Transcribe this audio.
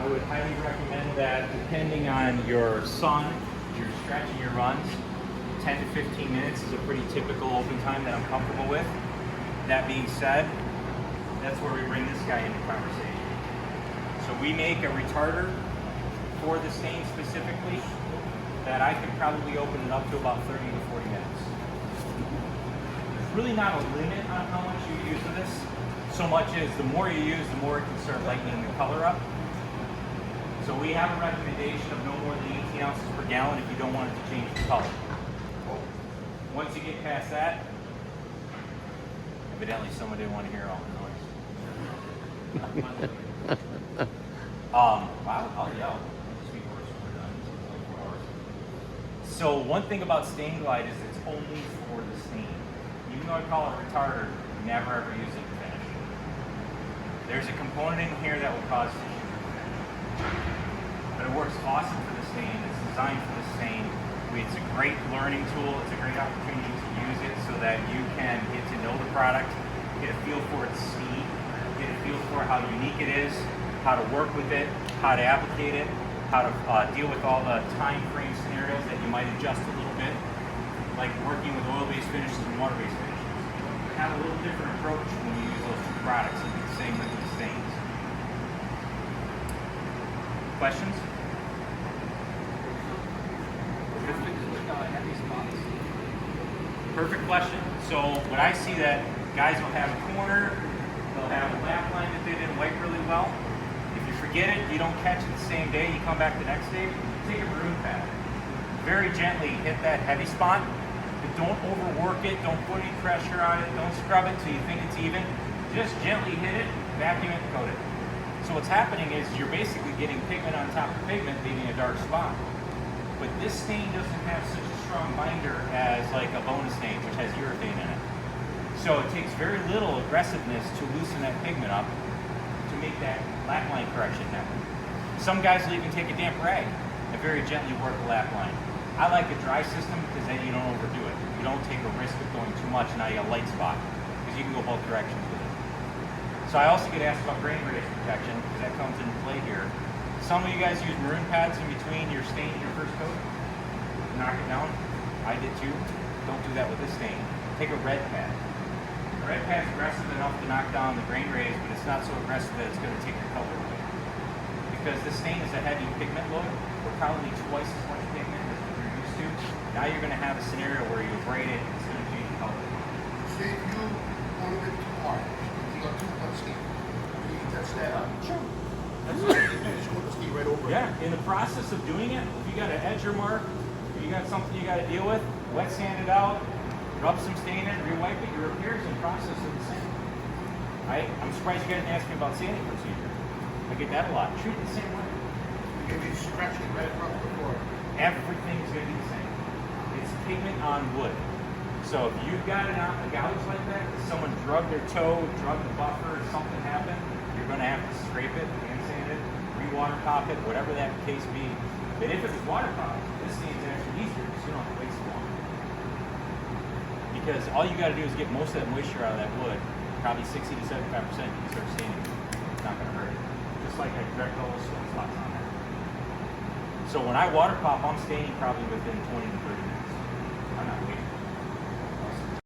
I would highly recommend that depending on your sun, your stretch and your runs, 10 to 15 minutes is a pretty typical open time that I'm comfortable with. That being said, that's where we bring this guy into conversation. So we make a retarder for the stain specifically that I can probably open it up to about 30 to 40 minutes. There's really not a limit on how much you use of this, so much as the more you use, the more it can start lightening the color up. So we have a recommendation of no more than 18 ounces per gallon if you don't want it to change the color. Once you get past that, evidently someone didn't want to hear all the noise. I'll yell. So one thing about Stain Glide is it's only for the stain. Even though I call it retarder, never ever use it to finish. There's a component in here that will cause tissue, but it works awesome for the stain. It's designed for the stain. It's a great learning tool. It's a great opportunity to use it so that you can get to know the product, get a feel for its speed, get a feel for how unique it is, how to work with it, how to applicate it, how to deal with all the time frame scenarios that you might adjust a little bit, like working with oil-based finishes and water-based finishes. You have a little different approach when you use those two products and the same with the stains. Questions? Perfect question. So what I see that guys will have a corner, they'll have a lap line that they didn't wipe really well. If you forget it, you don't catch it the same day, you come back the next day, take a maroon pad. Very gently hit that heavy spot, but don't overwork it, don't put any pressure on it, don't scrub it till you think it's even. Just gently hit it, vacuum it, coat it. So what's happening is you're basically getting pigment on top of pigment, leaving a dark spot. But this stain doesn't have such a strong binder as like a bonus stain, which has urethane in it. So it takes very little aggressiveness to loosen that pigment up to make that lap line correction happen. Some guys will even take a damp rag and very gently work the lap line. I like a dry system because then you don't overdo it. You don't take a risk of going too much and now you have a light spot because you can go both directions with it. So I also get asked about grain radius protection because that comes into play here. Some of you guys use maroon pads in between your stain and your first coat. Knock it down. I did too. Don't do that with this stain. Take a red pad. A red pad is aggressive enough to knock down the grain rays, but it's not so aggressive that it's going to take your color away. Because this stain is a heavy pigment load, we're probably twice as much pigment as what you're used to. Now you're going to have a scenario where you abrade it and it's going to change the color. Say if you want it too hard, you got too much stain. You can touch that up. Sure. Right over yeah, in the process of doing it, if you got an edge or mark, if you got something you got to deal with, wet sand it out, rub some stain in it, rewipe it, your repairs and process are the same. I'm surprised you guys didn't ask me about sanding procedure. I get that a lot. Treat it the same way. If you scratch it right across the floor, everything is going to be the same. It's pigment on wood. So if you've got a gouge like that, if someone drugged their toe, drugged the buffer, or something happened, you're going to have to scrape it, hand sand it, re-water pop it, whatever that case be. But if it was water pop, this thing is actually easier because you don't have to wait so long. Because all you got to do is get most of that moisture out of that wood, probably 60 to 75%, you can start staining. It's not going to hurt it. Just like I direct all those swim spots on there. So when I water pop, I'm staining probably within 20 to 30 minutes.